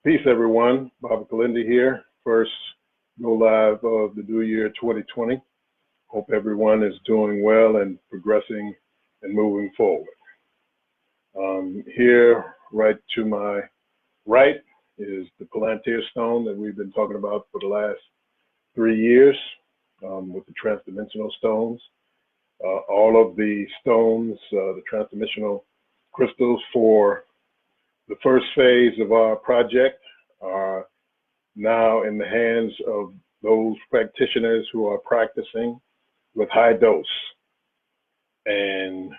Peace, everyone. Baba Kilindi here. First go live of the new year 2020. Hope everyone is doing well and progressing and moving forward. Here, right to my right, is the Palantir stone that we've been talking about for the last 3 years with the transdimensional stones. All of the stones, the transdimensional crystals for the first phase of our project are now in the hands of those practitioners who are practicing with high dose. And,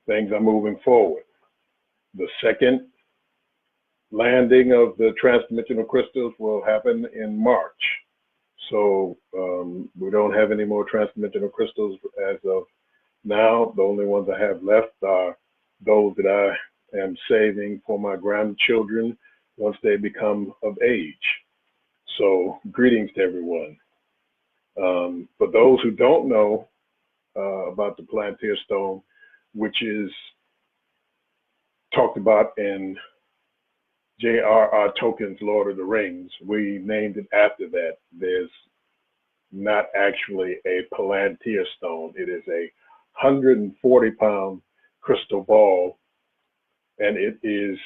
things are moving forward. The second landing of the transdimensional crystals will happen in March. So we don't have any more transdimensional crystals as of now. The only ones I have left are those that I am saving for my grandchildren once they become of age. So greetings to everyone. For those who don't know about the Palantir stone, which is talked about in J.R.R. Tolkien's Lord of the Rings, we named it after that. There's not actually a Palantir stone. It is a 140-pound crystal ball, and it is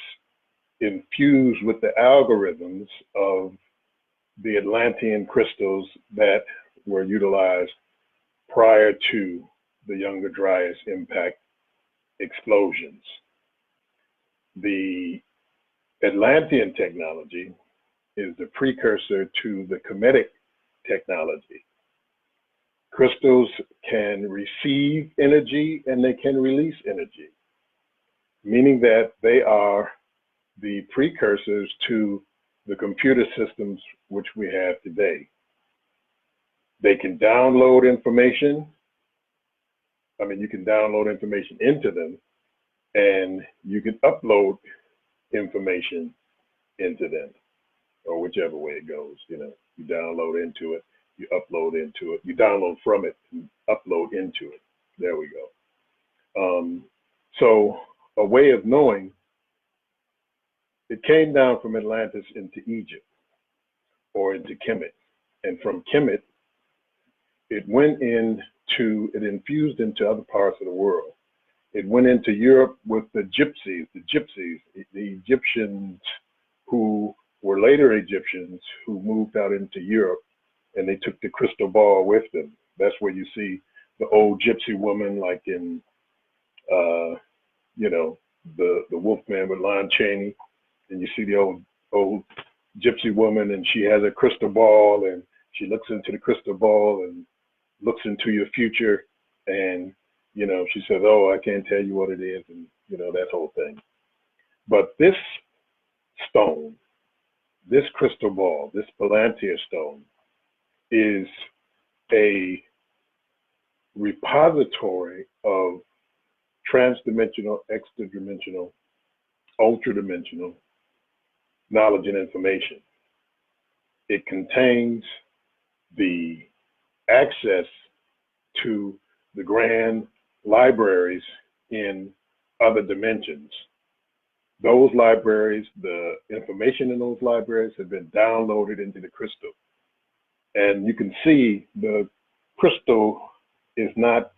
infused with the algorithms of the Atlantean crystals that were utilized prior to the Younger Dryas impact explosions. The Atlantean technology is the precursor to the Kemetic technology. Crystals can receive energy and they can release energy, meaning that they are the precursors to the computer systems which we have today. They can download information. You can download information into them, and you can upload information into them, or whichever way it goes. You download into it, you upload into it, you download from it, and upload into it. There we go. So a way of knowing, it came down from Atlantis into Egypt or into Kemet, and from Kemet, it infused into other parts of the world. It went into Europe with the gypsies, the Egyptians who were later Egyptians who moved out into Europe, and they took the crystal ball with them. That's where you see the old gypsy woman, like in, the Wolfman with Lon Chaney, and you see the old gypsy woman, and she has a crystal ball, and she looks into the crystal ball and looks into your future, and she says, "Oh, I can't tell you what it is," and that whole thing. But this stone, this crystal ball, this Palantir stone, is a repository of transdimensional, extra-dimensional, ultra-dimensional knowledge and information. It contains the access to the grand libraries in other dimensions. Those libraries, the information in those libraries have been downloaded into the crystal. And you can see the crystal is not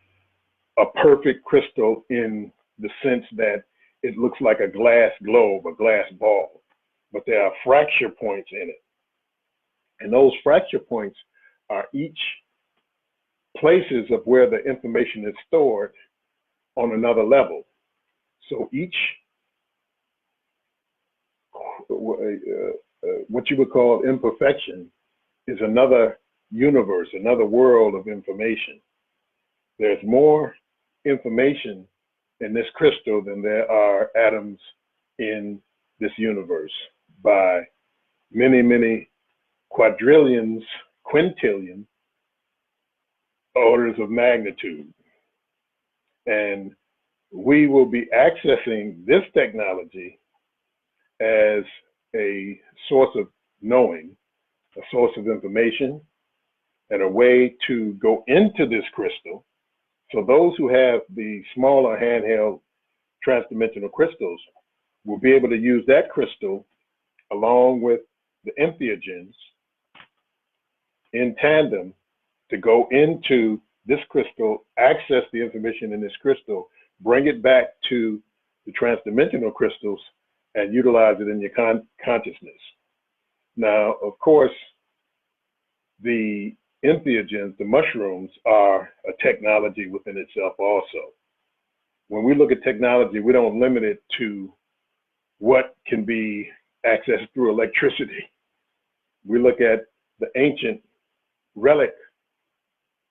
a perfect crystal in the sense that it looks like a glass globe, a glass ball, but there are fracture points in it. And those fracture points are each places of where the information is stored on another level. So each, what you would call imperfection, is another universe, another world of information. There's more information in this crystal than there are atoms in this universe by many, many quadrillions, quintillion orders of magnitude. And we will be accessing this technology as a source of knowing, a source of information, and a way to go into this crystal. So those who have the smaller handheld transdimensional crystals will be able to use that crystal along with the entheogens in tandem to go into this crystal, access the information in this crystal, bring it back to the transdimensional crystals, and utilize it in your consciousness. Now, of course, the entheogens, the mushrooms, are a technology within itself also. When we look at technology, we don't limit it to what can be accessed through electricity. We look at the ancient relic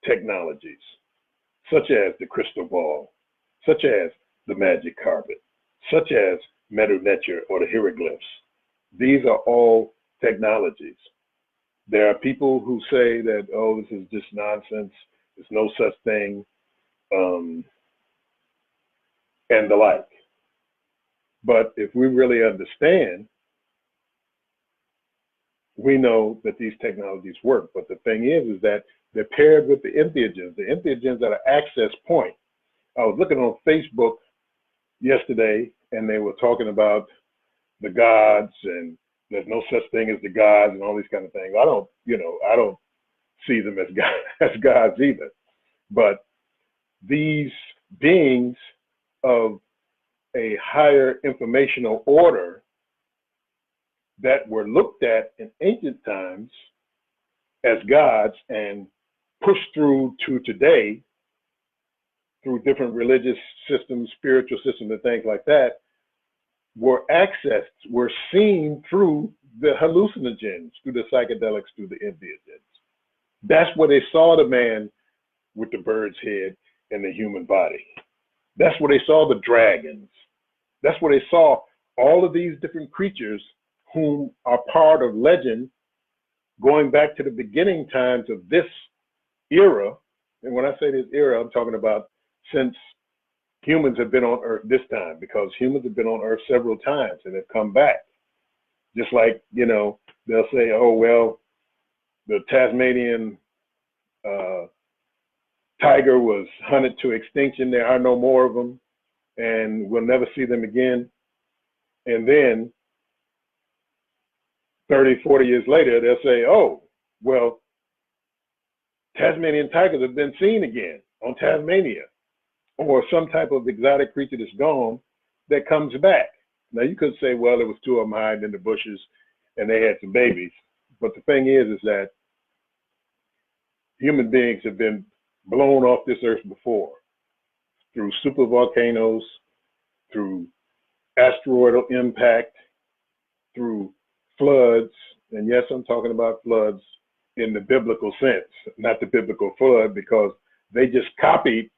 technologies, such as the crystal ball, such as the magic carpet, such as medu neter or the hieroglyphs. These are all technologies. There are people who say that, oh, this is just nonsense, there's no such thing, and the like. But if we really understand, we know that these technologies work. But the thing is that they're paired with the entheogens. The entheogens are an access point. I was looking on Facebook yesterday, and they were talking about the gods, and there's no such thing as the gods and all these kind of things. I don't see them as gods either. But these beings of a higher informational order that were looked at in ancient times as gods and pushed through to today through different religious systems, spiritual systems, and things like that, were accessed, were seen through the hallucinogens, through the psychedelics, through the entheogens. That's where they saw the man with the bird's head and the human body. That's where they saw the dragons. That's where they saw all of these different creatures whom are part of legend going back to the beginning times of this era. And when I say this era, I'm talking about since humans have been on Earth this time, because humans have been on Earth several times and have come back. Just like, they'll say, oh, well, the Tasmanian tiger was hunted to extinction. There are no more of them, and we'll never see them again. And then 30, 40 years later, they'll say, oh, well, Tasmanian tigers have been seen again on Tasmania, or some type of exotic creature that's gone that comes back. Now, you could say, well, there was two of them hiding in the bushes and they had some babies. But the thing is that human beings have been blown off this earth before through supervolcanoes, through asteroidal impact, through floods. And yes, I'm talking about floods in the biblical sense, not the biblical flood, because they just copied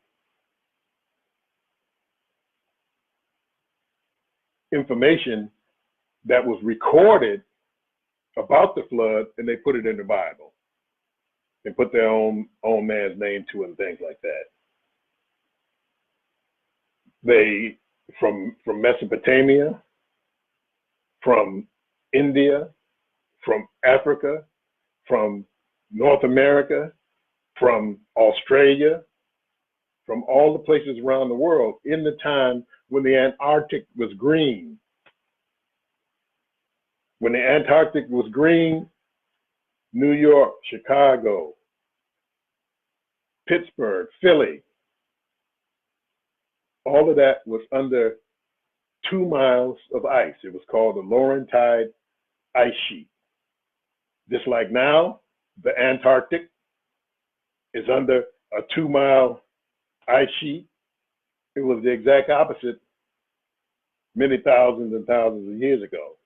information that was recorded about the flood, and they put it in the Bible and put their own man's name to it and things like that. They, from Mesopotamia, from India, from Africa, from North America, from Australia, from all the places around the world in the time when the Antarctic was green. When the Antarctic was green, New York, Chicago, Pittsburgh, Philly, all of that was under 2 miles of ice. It was called the Laurentide ice sheet. Just like now, the Antarctic is under a 2-mile ice sheet. It was the exact opposite many thousands and thousands of years ago.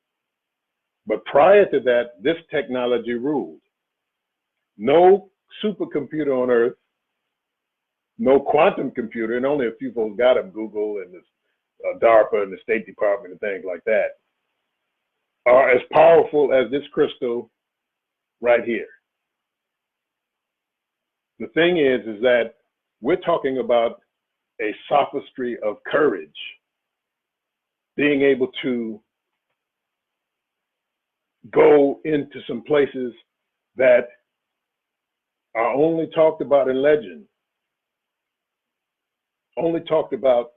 But prior to that, this technology ruled. No supercomputer on Earth, no quantum computer, and only a few folks got them, Google and DARPA and the State Department and things like that, are as powerful as this crystal right here. The thing is that we're talking about a sophistry of courage, being able to go into some places that are only talked about in legend, only talked about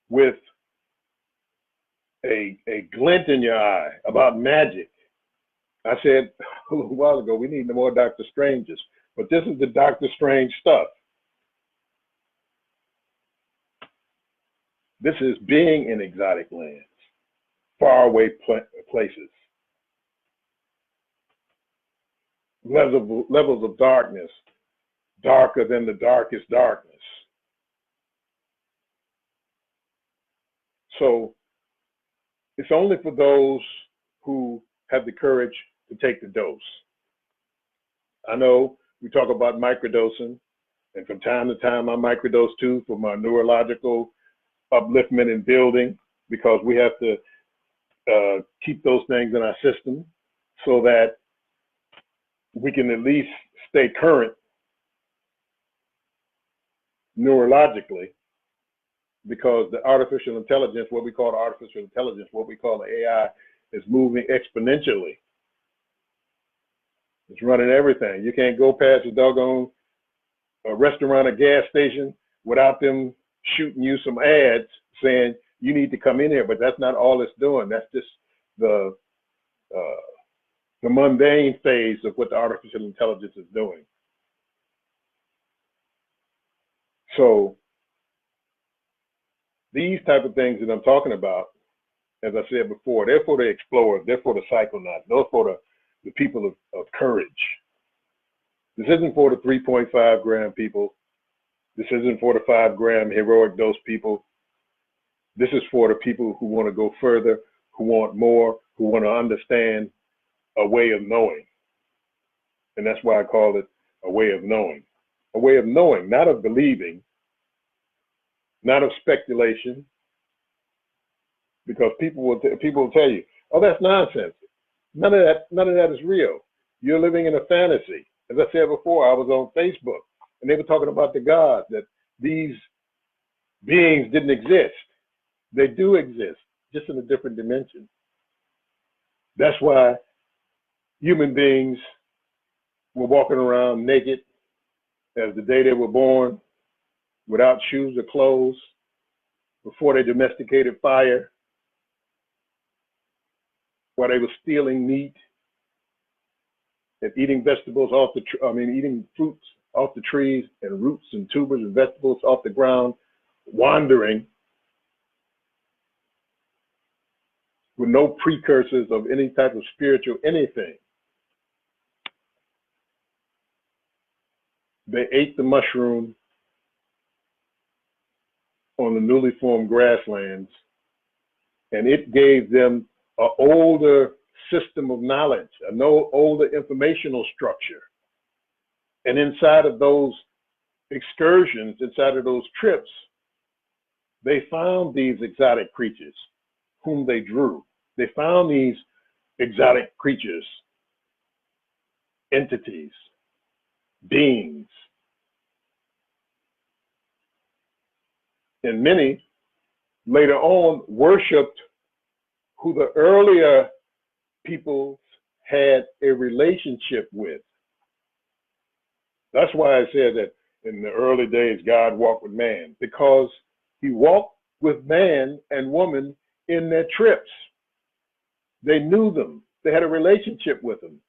with a glint in your eye about magic. I said a little while ago, we need more Dr. Stranges, but this is the Dr. Strange stuff. This is being in exotic lands, faraway places, levels of darkness, darker than the darkest darkness. So it's only for those who have the courage to take the dose. I know we talk about microdosing, and from time to time I microdose too for my neurological upliftment and building, because we have to keep those things in our system so that we can at least stay current neurologically, because the artificial intelligence, what we call artificial intelligence, what we call the AI, is moving exponentially. It's running everything. You can't go past a doggone restaurant or gas station without them shooting you some ads saying you need to come in here. But that's not all it's doing. That's just the mundane phase of what the artificial intelligence is doing. So these type of things that I'm talking about, as I said before, they're for the explorers, they're for the psychonauts, those for the people of courage. This isn't for the 3.5 gram people. This isn't for the 5 gram heroic dose people. This is for the people who want to go further, who want more, who want to understand a way of knowing. And that's why I call it a way of knowing. A way of knowing, not of believing, not of speculation, because people will tell you, oh, that's nonsense. None of that is real. You're living in a fantasy. As I said before, I was on Facebook and they were talking about the gods, that these beings didn't exist. They do exist, just in a different dimension. That's why human beings were walking around naked as the day they were born, without shoes or clothes, before they domesticated fire, while they were stealing meat and eating vegetables off eating fruits off the trees and roots and tubers and vegetables off the ground, wandering with no precursors of any type of spiritual anything. They ate the mushroom on the newly formed grasslands, and it gave them an older system of knowledge, an older informational structure. And inside of those excursions, inside of those trips, they found these exotic creatures whom they drew. They found these exotic creatures, entities, beings. And many later on worshiped who the earlier peoples had a relationship with. That's why I said that in the early days, God walked with man, because he walked with man and woman in their trips. They knew them. They had a relationship with them.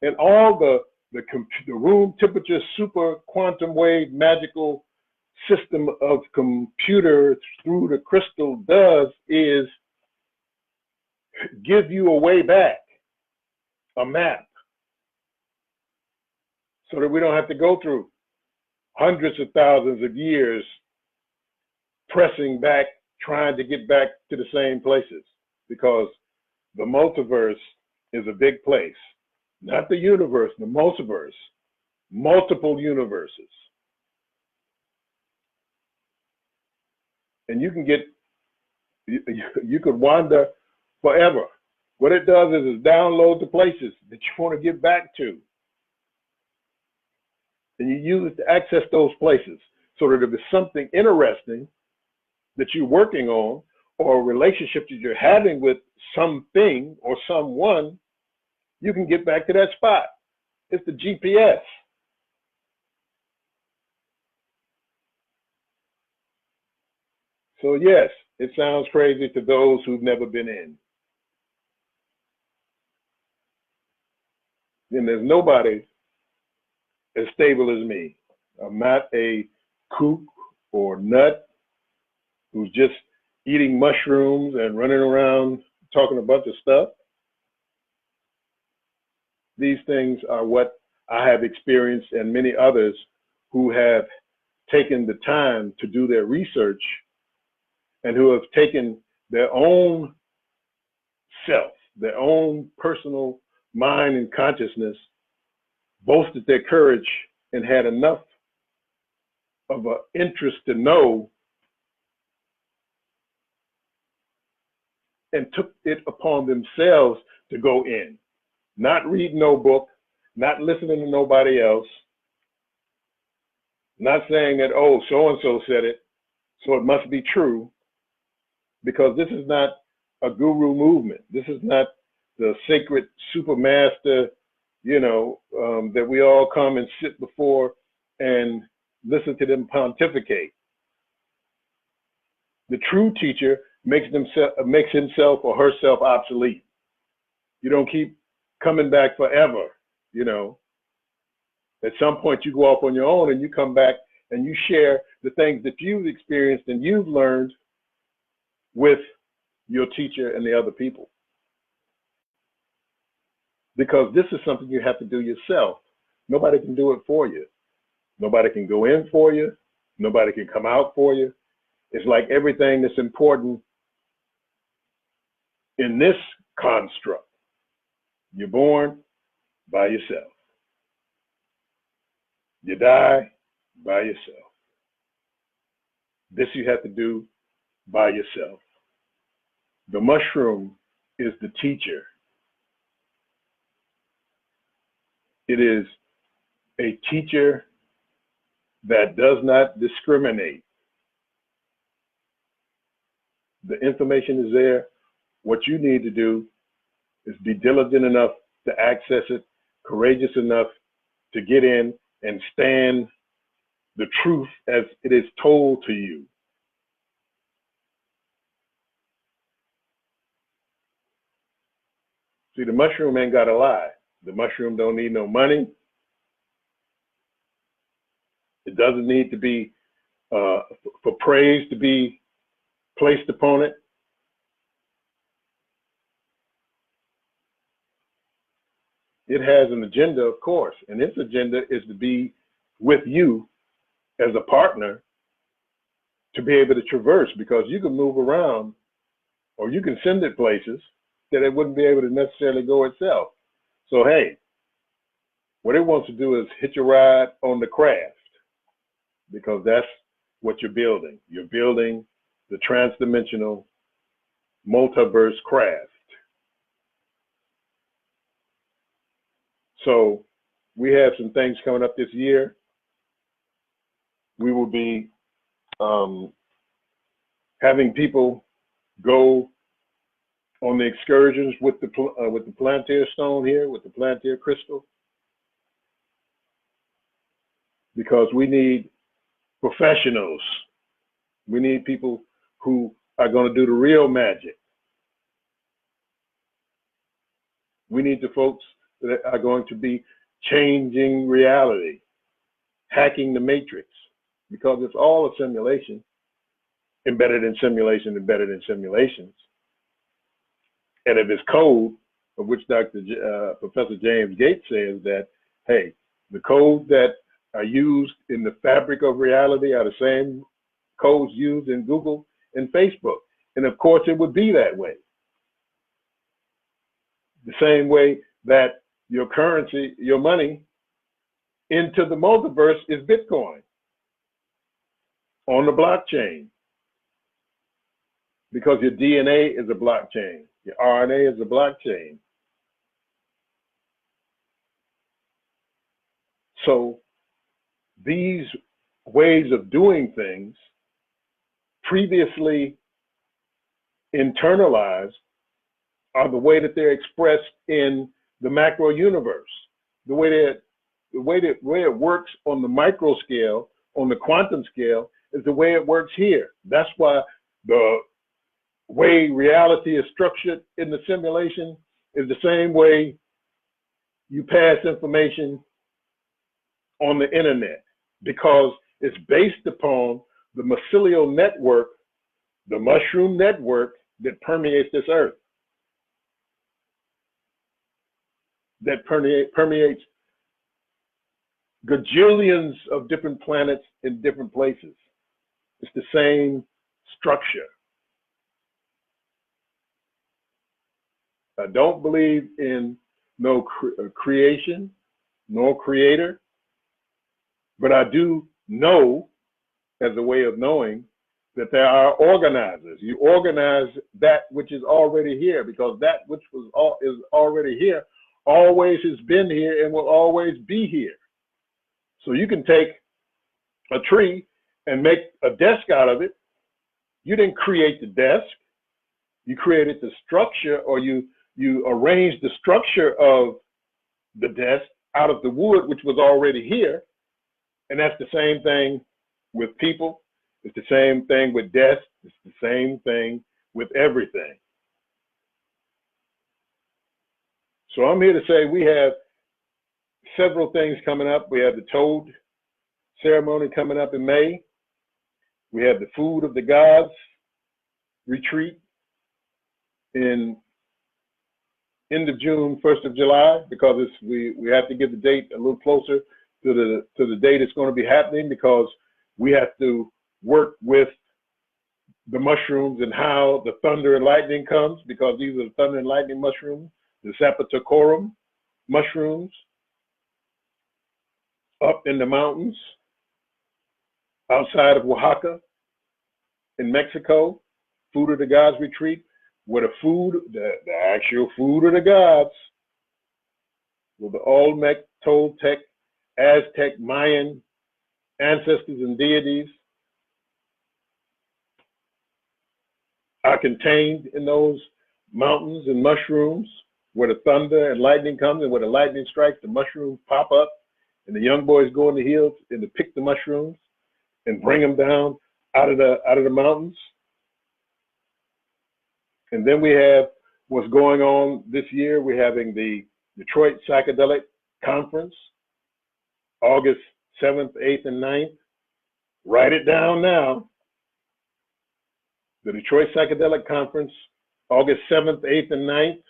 And all the room temperature, super quantum wave, magical system of computer through the crystal does is give you a way back, a map, so that we don't have to go through hundreds of thousands of years pressing back, trying to get back to the same places, because the multiverse is a big place. Not the universe, the multiverse, multiple universes. And you could wander forever. What it does is download the places that you want to get back to. And you use it to access those places, so that if it's something interesting that you're working on, or a relationship that you're having with something or someone, you can get back to that spot. It's the GPS. So yes, It sounds crazy to those who've never been in. And there's nobody as stable as me. I'm not a kook or nut who's just eating mushrooms and running around talking a bunch of stuff. These things are what I have experienced, and many others who have taken the time to do their research and who have taken their own self, their own personal mind and consciousness, boasted their courage and had enough of an interest to know and took it upon themselves to go in, not read no book, not listening to nobody else, not saying that, oh, so-and-so said it, so it must be true, because this is not a guru movement. This is not the sacred supermaster, that we all come and sit before and listen to them pontificate. The true teacher makes himself or herself obsolete. You don't keep coming back forever, At some point you go off on your own and you come back and you share the things that you've experienced and you've learned with your teacher and the other people. Because this is something you have to do yourself. Nobody can do it for you. Nobody can go in for you. Nobody can come out for you. It's like everything that's important in this construct. You're born by yourself. You die by yourself. This you have to do by yourself. The mushroom is the teacher. It is a teacher that does not discriminate. The information is there. What you need to do is be diligent enough to access it, courageous enough to get in and stand the truth as it is told to you. See, the mushroom ain't got to lie. The mushroom don't need no money. It doesn't need to be for praise to be placed upon it. It has an agenda, of course, and its agenda is to be with you as a partner to be able to traverse, because you can move around or you can send it places that it wouldn't be able to necessarily go itself. So, hey, what it wants to do is hitch a ride on the craft, because that's what you're building. You're building the transdimensional multiverse craft. So we have some things coming up this year. We will be having people go on the excursions with the Plantier stone here, with the Plantier crystal, because we need professionals. We need people who are going to do the real magic. We need the folks that are going to be changing reality, hacking the matrix, because it's all a simulation, embedded in simulation, embedded in simulations. And if it's code, of which Professor James Gates says that, hey, the codes that are used in the fabric of reality are the same codes used in Google and Facebook. And of course, it would be that way. The same way that your currency, your money into the multiverse is Bitcoin on the blockchain, because your DNA is a blockchain. Your RNA is a blockchain. So these ways of doing things, previously internalized, are the way that they're expressed in the macro universe. The way it works on the micro scale, on the quantum scale, is the way it works here. That's why the way reality is structured in the simulation is the same way you pass information on the internet, because it's based upon the mycelial network, the mushroom network that permeates this earth, that permeates gajillions of different planets in different places. It's the same structure. I don't believe in no creation, nor creator, but I do know, as a way of knowing, that there are organizers. You organize that which is already here, because that which is already here always has been here and will always be here. So you can take a tree and make a desk out of it. You didn't create the desk. You created the structure, or you arranged the structure of the desk out of the wood, which was already here. And that's the same thing with people. It's the same thing with desks. It's the same thing with everything. So I'm here to say we have several things coming up. We have the Toad ceremony coming up in May. We have the Food of the Gods retreat in end of June, 1st of July, because we have to get the date a little closer to the date it's going to be happening, because we have to work with the mushrooms and how the thunder and lightning comes, because these are the thunder and lightning mushrooms, the Sapatocorum mushrooms up in the mountains outside of Oaxaca in Mexico. Food of the Gods retreat, where the actual food of the gods, with the Olmec, Toltec, Aztec, Mayan ancestors and deities are contained in those mountains and mushrooms, where the thunder and lightning comes, and where the lightning strikes, the mushrooms pop up, and the young boys go in the hills and to pick the mushrooms and bring them down out of the mountains. And then we have what's going on this year. We're having the Detroit Psychedelic Conference, August 7th, 8th, and 9th. Write it down now. The Detroit Psychedelic Conference, August 7th, 8th, and 9th.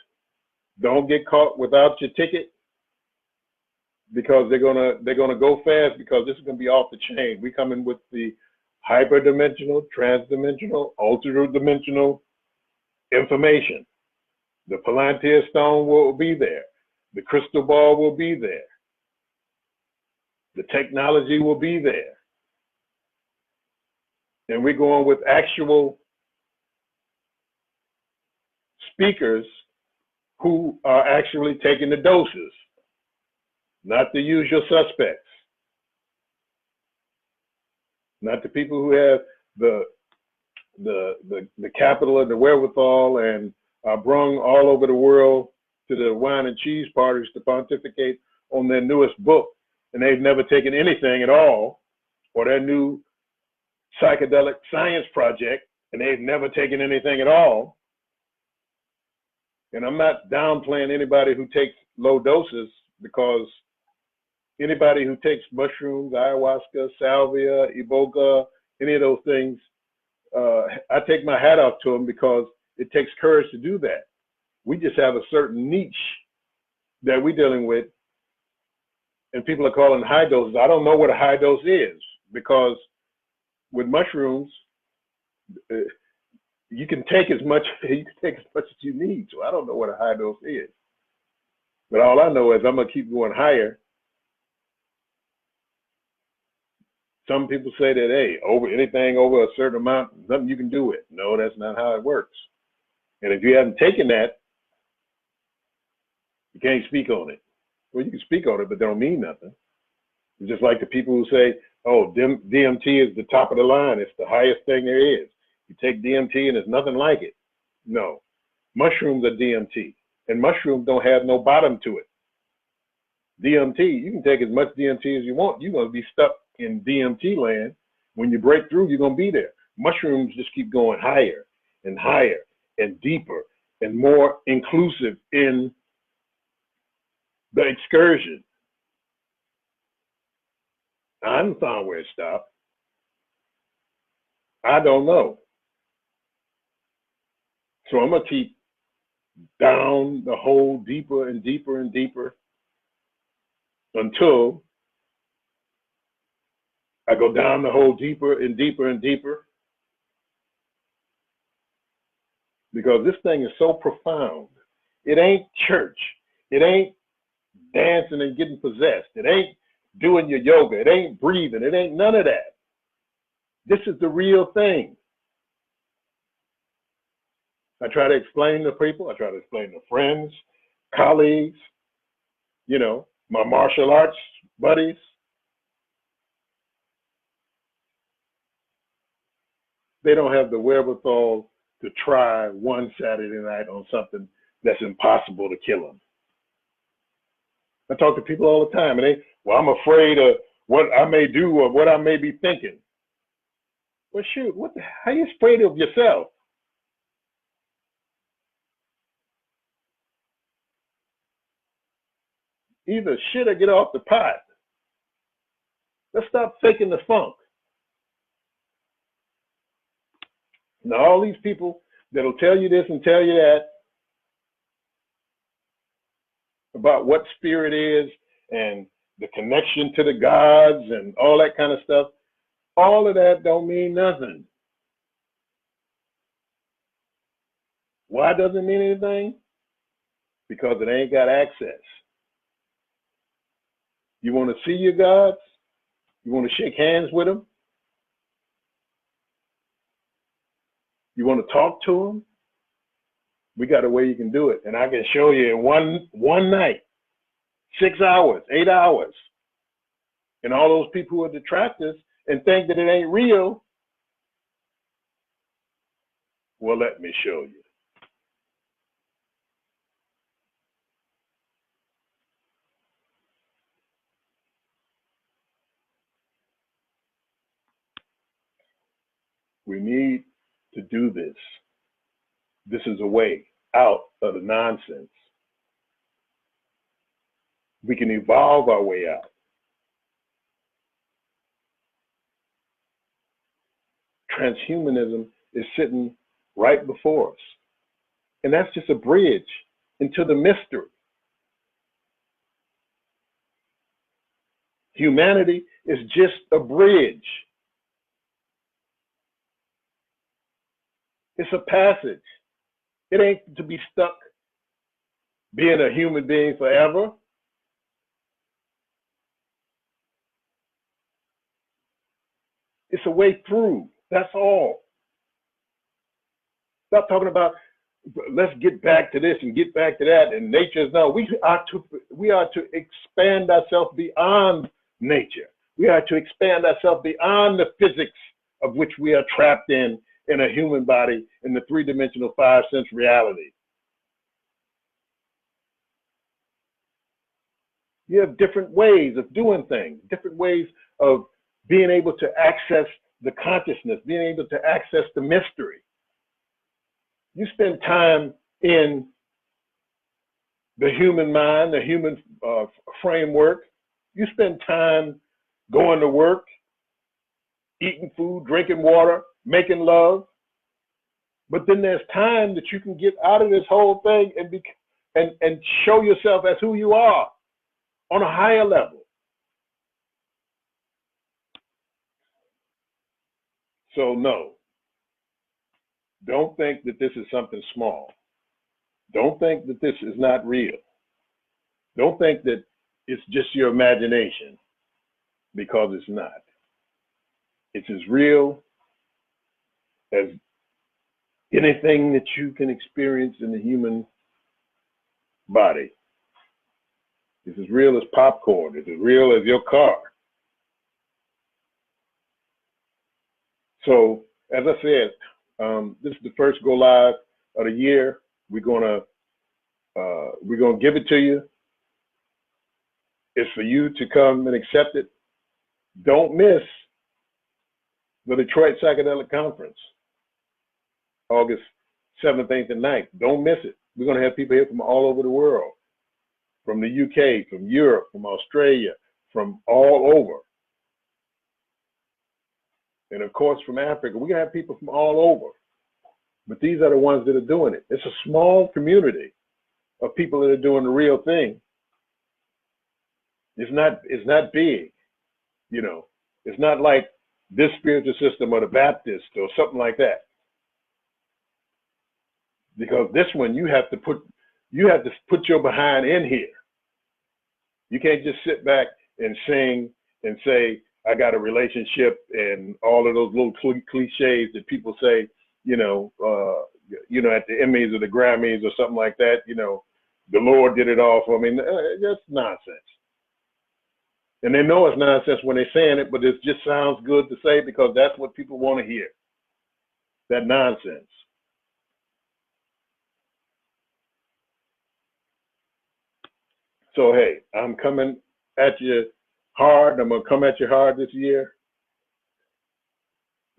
Don't get caught without your ticket, because they're gonna go fast, because this is gonna be off the chain. We come in with the hyperdimensional, transdimensional, ultra-dimensional information. The Palantir stone will be there. The crystal ball will be there. The technology will be there. And we're going with actual speakers who are actually taking the doses, not the usual suspects, not the people who have the capital and the wherewithal and are brung all over the world to the wine and cheese parties to pontificate on their newest book, and they've never taken anything at all, or their new psychedelic science project, and they've never taken anything at all. And I'm not downplaying anybody who takes low doses, because anybody who takes mushrooms, ayahuasca, salvia, iboga, any of those things, I take my hat off to them, because it takes courage to do that. We just have a certain niche that we're dealing with, and people are calling high doses. I don't know what a high dose is, because with mushrooms, you can take as much as you need. So I don't know what a high dose is, but all I know is I'm gonna keep going higher. Some people say that, hey, anything over a certain amount, nothing you can do it. No, that's not how it works. And if you haven't taken that, you can't speak on it. Well, you can speak on it, but they don't mean nothing. It's just like the people who say, oh, DMT is the top of the line. It's the highest thing there is. You take DMT and there's nothing like it. No, mushrooms are DMT, and mushrooms don't have no bottom to it. DMT, you can take as much DMT as you want. You're going to be stuck in DMT land. When you break through, you're going to be there. Mushrooms just keep going higher and higher and deeper and more inclusive in the excursion. I haven't found where it stopped. I don't know. So I'm going to keep down the hole deeper and deeper and deeper until I go down the hole deeper and deeper and deeper, because this thing is so profound. It ain't church. It ain't dancing and getting possessed. It ain't doing your yoga. It ain't breathing. It ain't none of that. This is the real thing. I try to explain to people. I try to explain to friends, colleagues, you know, my martial arts buddies. They don't have the wherewithal to try one Saturday night on something that's impossible to kill them. I talk to people all the time, and they, well, I'm afraid of what I may do or what I may be thinking. Well, shoot, how are you afraid of yourself? Either shit or get off the pot. Let's stop faking the funk. Now, all these people that'll tell you this and tell you that about what spirit is and the connection to the gods and all that kind of stuff, all of that don't mean nothing. Why doesn't it mean anything? Because it ain't got access. You want to see your gods? You want to shake hands with them? You want to talk to them? We got a way you can do it. And I can show you in one night, 6 hours, 8 hours. And all those people who are detractors and think that it ain't real, well, let me show you. We need to do this. This is a way out of the nonsense. We can evolve our way out. Transhumanism is sitting right before us. And that's just a bridge into the mystery. Humanity is just a bridge. It's a passage. It ain't to be stuck being a human being forever. It's a way through. That's all. Stop talking about let's get back to this and get back to that. And nature's no. We are to expand ourselves beyond nature. We are to expand ourselves beyond the physics of which we are trapped in a human body in the three-dimensional 5-sense reality. You have different ways of doing things, different ways of being able to access the consciousness, being able to access the mystery. You spend time in the human mind, the human framework. You spend time going to work, eating food, drinking water, making love. But then there's time that you can get out of this whole thing and show yourself as who you are on a higher level. So no, don't think that this is something small. Don't think that this is not real. Don't think that it's just your imagination, because it's not. It's as real as anything that you can experience in the human body. It's as real as popcorn. It's as real as your car. So, as I said, this is the first go live of the year. We're gonna give it to you. It's for you to come and accept it. Don't miss the Detroit Psychedelic Conference, August 7th, 8th, and 9th. Don't miss it. We're going to have people here from all over the world, from the UK, from Europe, from Australia, from all over. And of course, from Africa. We're going to have people from all over. But these are the ones that are doing it. It's a small community of people that are doing the real thing. It's not big, you know. It's not like this spiritual system or the Baptist or something like that. Because this one, you have to put your behind in here. You can't just sit back and sing and say, I got a relationship, and all of those little cliches that people say, you know, at the Emmys or the Grammys or something like that, you know, the Lord did it all for me. That's nonsense. And they know it's nonsense when they're saying it, but it just sounds good to say because that's what people want to hear. That nonsense. So, hey, I'm coming at you hard. I'm going to come at you hard this year.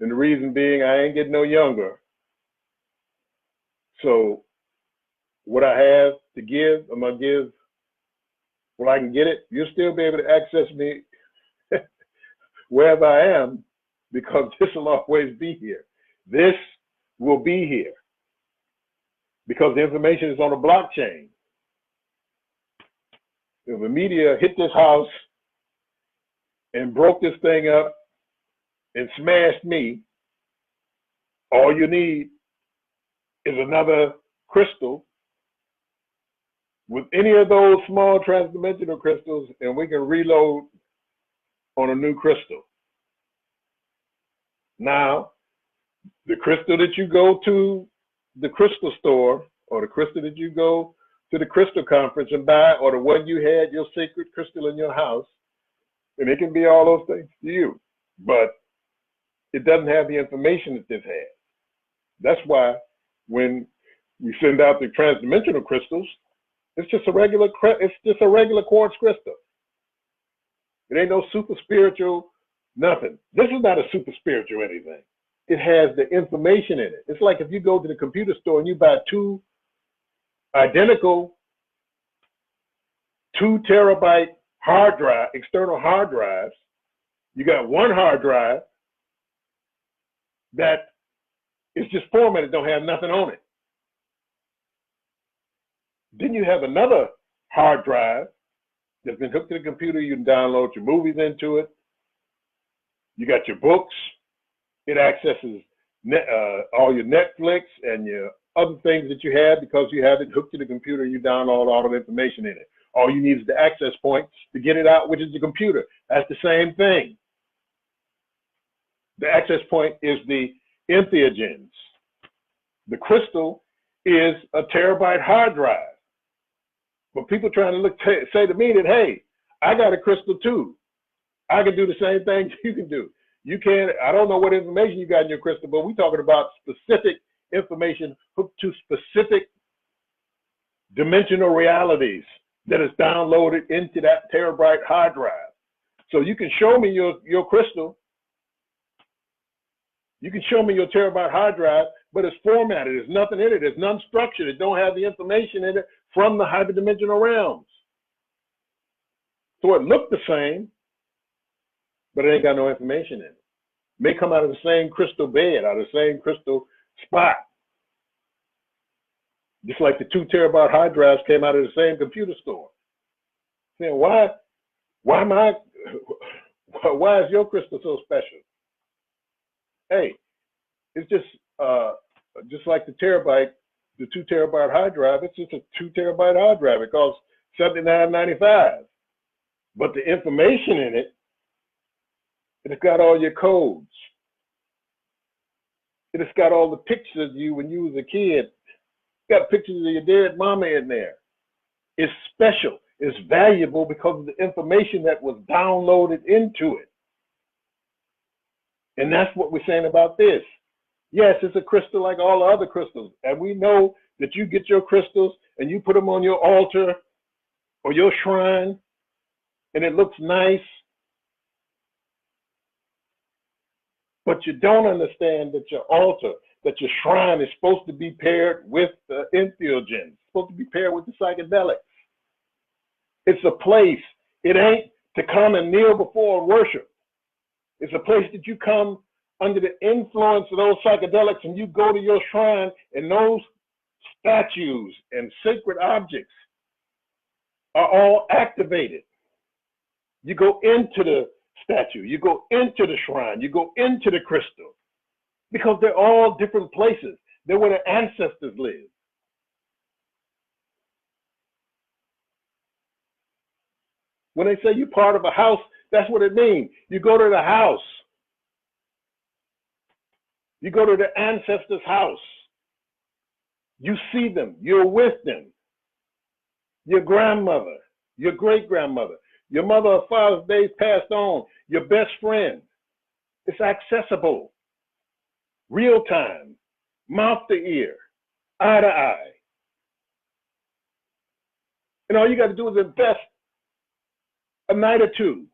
And the reason being, I ain't getting no younger. So what I have to give, I'm going to give when I can get it. You'll still be able to access me wherever I am because this will always be here. This will be here because the information is on a blockchain. If the media hit this house and broke this thing up and smashed me, all you need is another crystal with any of those small transdimensional crystals, and we can reload on a new crystal. Now, the crystal that you go to the crystal store, or the crystal that you go to the crystal conference and buy, or the one you had, your sacred crystal in your house, and it can be all those things to you, but it doesn't have the information that this has. That's why when we send out the transdimensional crystals, it's just a regular quartz crystal. It ain't no super spiritual, nothing. This is not a super spiritual anything. It has the information in it. It's like if you go to the computer store and you buy two identical 2 terabyte hard drive, external hard drives. You got one hard drive that is just formatted, don't have nothing on it. Then you have another hard drive that's been hooked to the computer. You can download your movies into it. You got your books. It accesses all your Netflix and your other things that you have because you have it hooked to the computer. You download all of the information in it. All you need is the access points to get it out, which is the computer. That's the same thing. The access point is the entheogens. The crystal is a terabyte hard drive. But people trying to say to me that, hey, I got a crystal too. I can do the same things you can do. You can't, I don't know what information you got in your crystal, but we're talking about specific information hooked to specific dimensional realities that is downloaded into that terabyte hard drive. So you can show me your crystal. You can show me your terabyte hard drive, but it's formatted. There's nothing in it. It's non-structured. It don't have the information in it from the hyperdimensional realms. So it looked the same, but it ain't got no information in it. May come out of the same crystal bed, out of the same crystal spot. Just like the 2 terabyte hard drives came out of the same computer store. Saying, why is your crystal so special? Hey, it's just like the 2 terabyte hard drive. It's just a 2 terabyte hard drive. It costs $79.95. But the information in it, it's got all your codes. It's got all the pictures of you when you was a kid. It's got pictures of your dead mama in there. It's special. It's valuable because of the information that was downloaded into it. And that's what we're saying about this. Yes, it's a crystal like all the other crystals. And we know that you get your crystals and you put them on your altar or your shrine and it looks nice. But you don't understand that your altar that your shrine is supposed to be paired with the entheogens, supposed to be paired with the psychedelics. It's a place. It ain't to come and kneel before and worship. It's a place that you come under the influence of those psychedelics, and you go to your shrine, and those statues and sacred objects are all activated. You go into the statue, you go into the shrine, you go into the crystal, because they're all different places. They're where the ancestors live. When they say you're part of a house, that's what it means. You go to the house. You go to the ancestors' house. You see them. You're with them. Your grandmother, your great-grandmother, your mother or father's days passed on, your best friend. It's accessible, real time, mouth to ear, eye to eye. And all you got to do is invest a night or two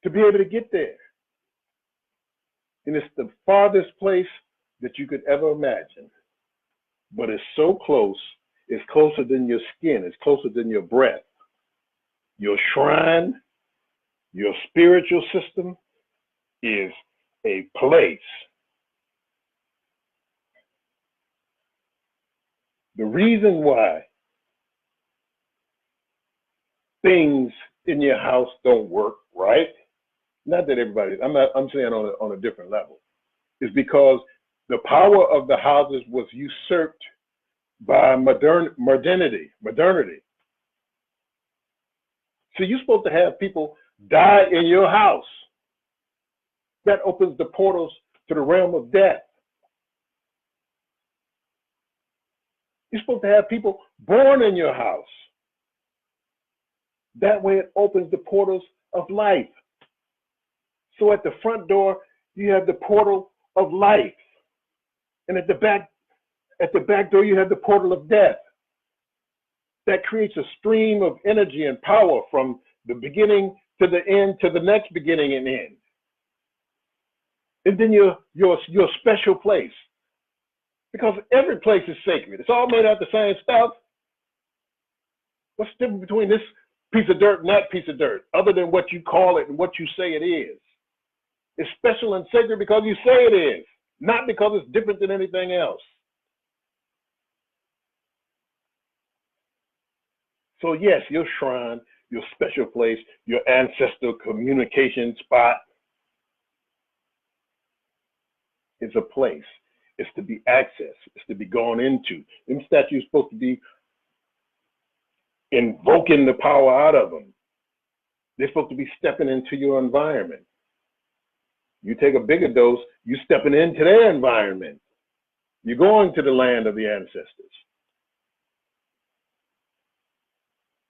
to be able to get there. And it's the farthest place that you could ever imagine. But it's so close, it's closer than your skin, it's closer than your breath. Your shrine, your spiritual system is a place. The reason why things in your house don't work right, not that everybody, I'm saying on a different level, is because the power of the houses was usurped by modernity. So you're supposed to have people die in your house. That opens the portals to the realm of death. You're supposed to have people born in your house. That way it opens the portals of life. So at the front door, you have the portal of life. And at the back door, you have the portal of death. That creates a stream of energy and power from the beginning to the end to the next beginning and end. And then your special place. Because every place is sacred. It's all made out of the same stuff. What's the difference between this piece of dirt and that piece of dirt, other than what you call it and what you say it is? It's special and sacred because you say it is, not because it's different than anything else. So yes, your shrine, your special place, your ancestral communication spot is a place. It's to be accessed. It's to be gone into. Them statues are supposed to be invoking the power out of them. They're supposed to be stepping into your environment. You take a bigger dose, you're stepping into their environment. You're going to the land of the ancestors.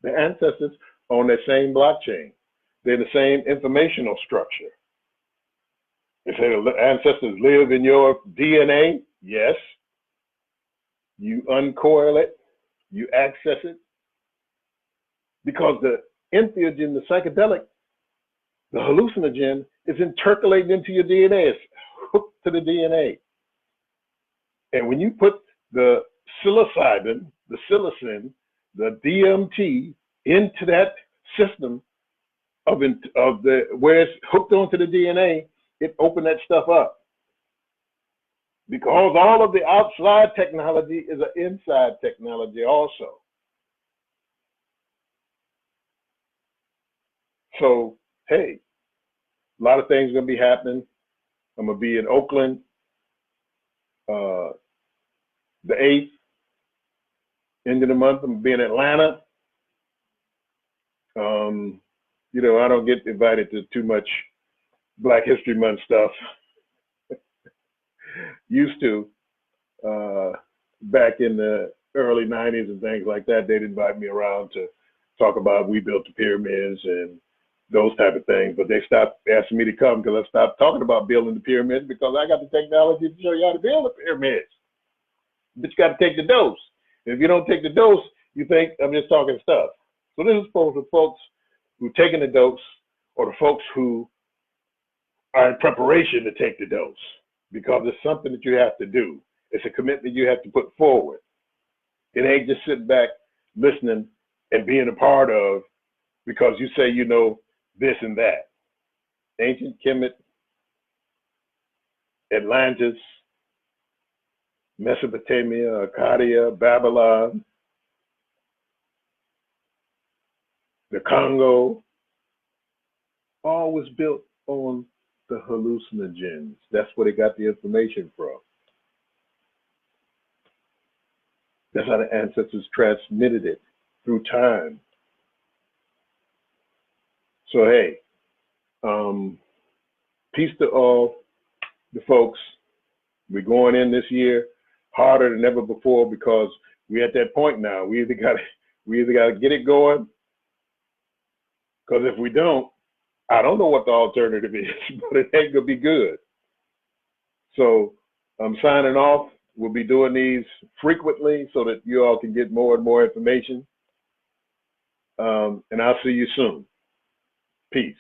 The ancestors are on that same blockchain. They're the same informational structure. They say the ancestors live in your DNA. Yes. You uncoil it, you access it, because the entheogen, the psychedelic, the hallucinogen is intercalating into your DNA. It's hooked to the DNA. And when you put the psilocybin, the psilocin, the DMT into that system of where it's hooked onto the DNA, it opened that stuff up. Because all of the outside technology is an inside technology also. So, hey, a lot of things are going to be happening. I'm going to be in Oakland the 8th, end of the month. I'm going to be in Atlanta. You know, I don't get invited to too much Black History Month stuff. Used to, back in the early 90s and things like that, they'd invite me around to talk about we built the pyramids and those type of things, but they stopped asking me to come because I stopped talking about building the pyramids because I got the technology to show you how to build the pyramids. But you got to take the dose. If you don't take the dose, you think I'm just talking stuff. So this is for the folks who are taking the dose or the folks who are in preparation to take the dose. because it's something that you have to do. It's a commitment you have to put forward. It ain't just sitting back, listening, and being a part of because you say you know this and that. Ancient Kemet, Atlantis, Mesopotamia, Akkadian, Babylon, the Congo, all was built on the hallucinogens. That's where they got the information from. That's how the ancestors transmitted it through time. So hey, peace to all the folks. We're going in this year harder than ever before because we're at that point now. We either got to get it going, because if we don't, I don't know what the alternative is, but it ain't gonna be good. So I'm signing off. We'll be doing these frequently so that you all can get more and more information. And I'll see you soon. Peace.